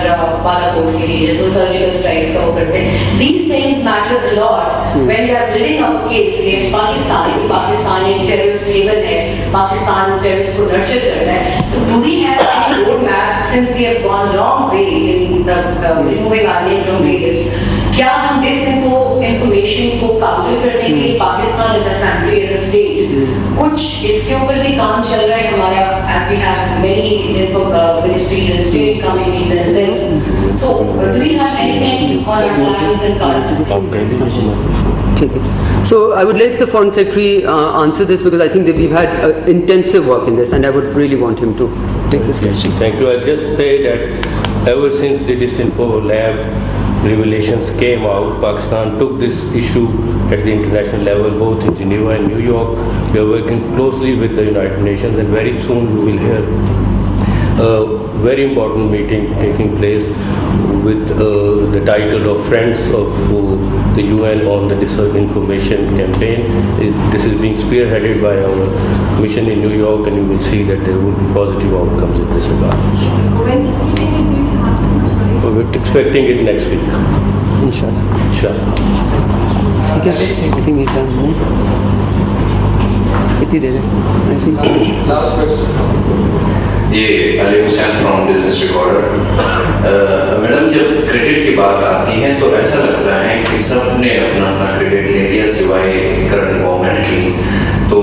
बालाकोट के लिए जैसे surgical strikes का वो करते हैं. These things matter a lot when we are building up a case against Pakistan. Pakistan एक terrorist haven है, Pakistan terrorists को nurture करता है. So do we have any roadmap, since we have gone long way in removing our name from the list? क्या हम इस information को counter करने के लिए Pakistan as a country, as a state, कुछ इसके ऊपर भी काम चल रहा है हमारा, as we have many ministries and steering committees and cells. So do we have anything on our plans and cards? So I would let the Foreign Secretary answer this, because I think that we've had intensive work in this, and I would really want him to take this question. Thank you. I'll just say that ever since the Disinfo Lab revelations came out, Pakistan took this issue at the international level, both in Geneva and New York. We are working closely with the United Nations, and very soon you will hear a very important meeting taking place with the title of Friends of the UN on the Disinformation Campaign. This is being spearheaded by our mission in New York, and you will see that there will be positive outcomes in this regard. When this meeting is going to happen? we're expecting it next week. Inshallah. ٹھیک ہے. I think we've done more. کتنی دیر ہے؟ Last question. یہ علی حسین from business recorder. Madam جب credit کی بات آتی ہے تو ایسا لگتا ہے کہ سب نے اپنا اپنا کریڈٹ لے لیا سوائے کرنٹ گورنمنٹ کی. تو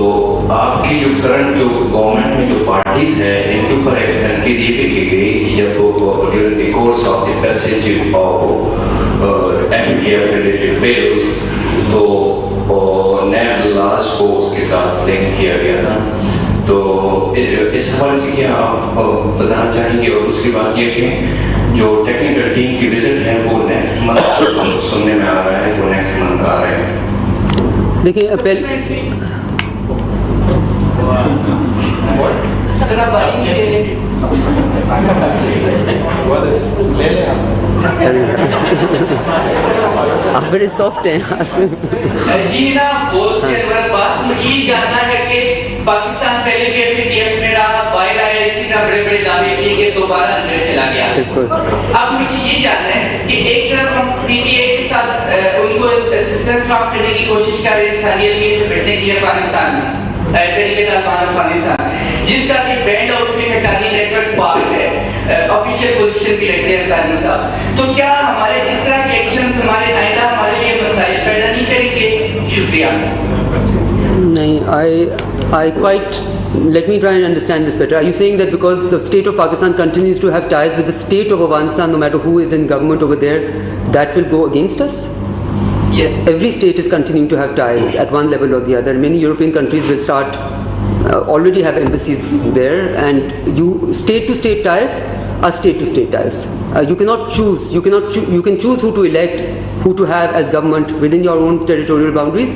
آپ کی جو کرنٹ جو گورنمنٹ میں جو پارٹیز ہیں ان کے اوپر ایک تنقید یہ بھی کی گئی کہ جب وہ during the course of the passage of FATF related bills تو نیب لاز کو اس کے ساتھ لنک کیا گیا تھا. تو اس حوالے سے کیا آپ بتانا چاہیں گے؟ اور دوسری بات یہ کہ جو ٹیکنیکل ٹیم کی وزٹ ہے وہ نیکسٹ منتھ سننے میں آ رہا ہے وہ نیکسٹ منتھ آ رہے ہیں. دیکھیں اپریل آپ بڑے سافٹ ہیں. جی نا بہت سے پاس مجھے یہ جاننا ہے کہ پاکستان پہلے بھی FATF میں رہا باہر آیا اسی طرح بڑے بڑے دعوے کیے کہ دوبارہ اندر چلا گیا. اب مجھے یہ جاننا ہے کہ ایک طرف ہم PTA کے ساتھ ان کو اسسٹنس فراہم کرنے کی کوشش کر رہے ہیں انسانیت کے سے بڑھنے کے افغانستان میں طریقے افغانستان جس کا کہ banned outfit Haqqani network part ہے آفیشیل پوزیشن بھی رکھتے ہیں حقانی صاحب. تو کیا ہمارے اس طرح کے ایکشنز ہمارے آئندہ ہمارے لیے مسائل پیدا نہیں کریں گے؟ شکریہ. نہیں, I quite, let me try and understand this better. Are you saying that because the state of Pakistan continues to have ties with the state of Afghanistan, no matter who is in government over there, that will go against us? Yes. Every state is continuing to have ties at one level or the other. Many European countries will start, already have embassies there, and state to state ties are state to state ties. You cannot choose, you can choose who to elect, who to have as government within your own territorial boundaries.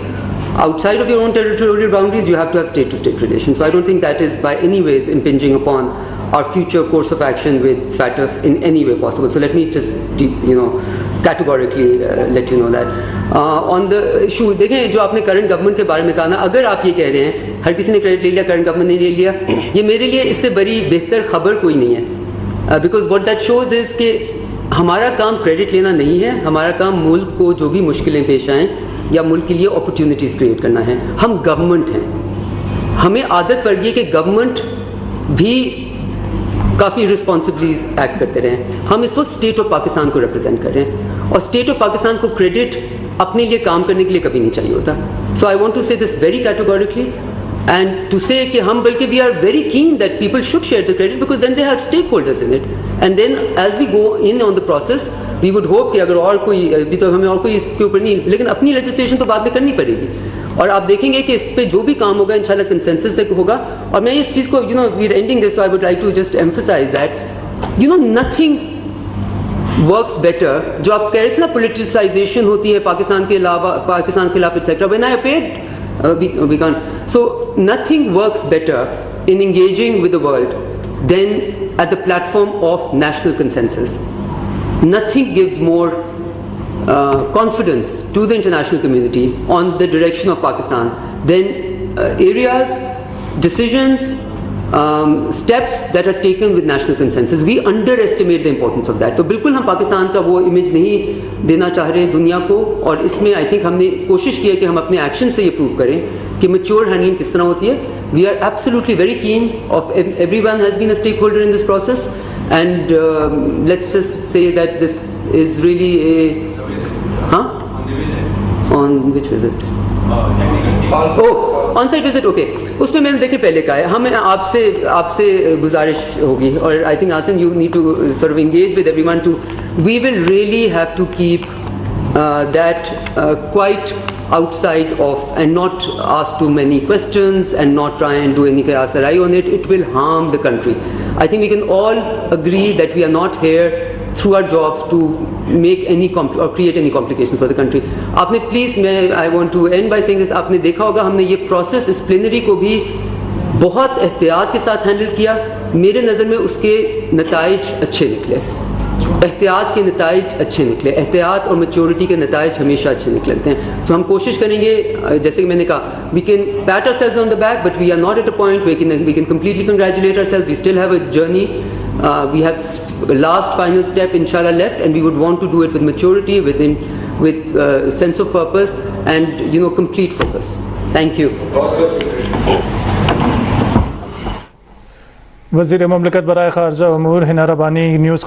Outside of your own territorial boundaries, you have to have state-to-state relations. So I don't think that is by any ways impinging upon our future course of action with FATF in any way possible. So let me just, categorically let you know that. On the issue, دیکھیں جو آپ نے current government کے بارے میں کہا نا, اگر آپ یہ کہہ رہے ہیں ہر کسی نے کریڈٹ لے لیا, کرنٹ گورنمنٹ نے لے لیا, یہ میرے لیے اس سے بڑی بہتر خبر کوئی نہیں ہے. Because what that shows is کہ ہمارا کام کریڈٹ لینا نہیں ہے, ہمارا کام ملک کو جو بھی مشکلیں پیش آئیں یا ملک کے لیے اپرچونیٹیز کریٹ کرنا ہے. ہم گورنمنٹ ہیں, ہمیں عادت پڑ گئی کہ گورنمنٹ بھی کافی رسپانسبلی ایکٹ کرتے رہے. ہم اس وقت اسٹیٹ آف پاکستان کو ریپرزینٹ کر رہے ہیں, اور اسٹیٹ آف پاکستان کو کریڈٹ اپنے لیے کام کرنے کے لیے کبھی نہیں چاہیے ہوتا. سو آئی want to say this very categorically and to say کہ ہم بلکہ we are very keen that people should share the credit because then they have stakeholders in it, and then as we go in on the process we would hope کہ اگر اور کوئی, ابھی تو ہمیں اور کوئی اس کے اوپر نہیں, لیکن اپنی رجسٹریشن تو بعد میں کرنی پڑے گی, اور آپ دیکھیں گے کہ اس پہ جو بھی کام ہوگا انشاءاللہ کنسنسس سے ہوگا. اور میں اس چیز کو we are ending this, so I would like to just emphasise that nothing works better. جو آپ کہہ رہے تھے نا پولیٹیسائزیشن ہوتی ہے پاکستان کے علاوہ, پاکستان کے خلاف et cetera, when I appeared we can't. So nothing works better in engaging with the world than at the platform of national consensus. Nothing gives more confidence to the international community on the direction of Pakistan than areas, decisions, steps that are taken with national consensus. We underestimate the importance of that. تو بالکل ہم پاکستان کا وہ image نہیں دینا چاہ رہے دنیا کو, اور اس میں آئی تھنک ہم نے کوشش کی ہے کہ ہم اپنے ایکشن سے یہ پروو کریں کہ میچور ہینڈلنگ کس طرح ہوتی ہے. We are absolutely very keen of every one has been a stakeholder in this process, and let's just say that this is really a on which visit? On site visit. Okay, اس میں میں نے دیکھے پہلے کہا ہے, ہمیں آپ سے گزارش ہوگی, اور I think awesome you need to sort of engage with everyone too, we will really have to keep that quiet outside of and not ask too many questions and not try and do any qiyas rai on it. It will harm the country. I think we can all agree that we are not here through our jobs to make any or create any complications for the country. آپ نے please, I want to end by saying this, آپ نے دیکھا ہوگا ہم نے یہ process اس plenary کو بھی بہت احتیاط کے ساتھ ہینڈل کیا. میرے نظر میں اس کے نتائج اچھے نکلے, احتیاط کے نتائج اچھے نکلے, احتیاط اور میچورٹی کے نتائج ہمیشہ اچھے نکلتے ہیں. سو ہم کوشش کریں گے, جیسے کہ میں نے کہا, we can pat ourselves on the back, but we are not at a point we can completely congratulate ourselves. We still have a journey We have last final step inshallah left, and we would want to do it with maturity, with sense of purpose, and complete focus. Thank you. وزیر مملکت برائے خارجہ امور ہنا ربانی news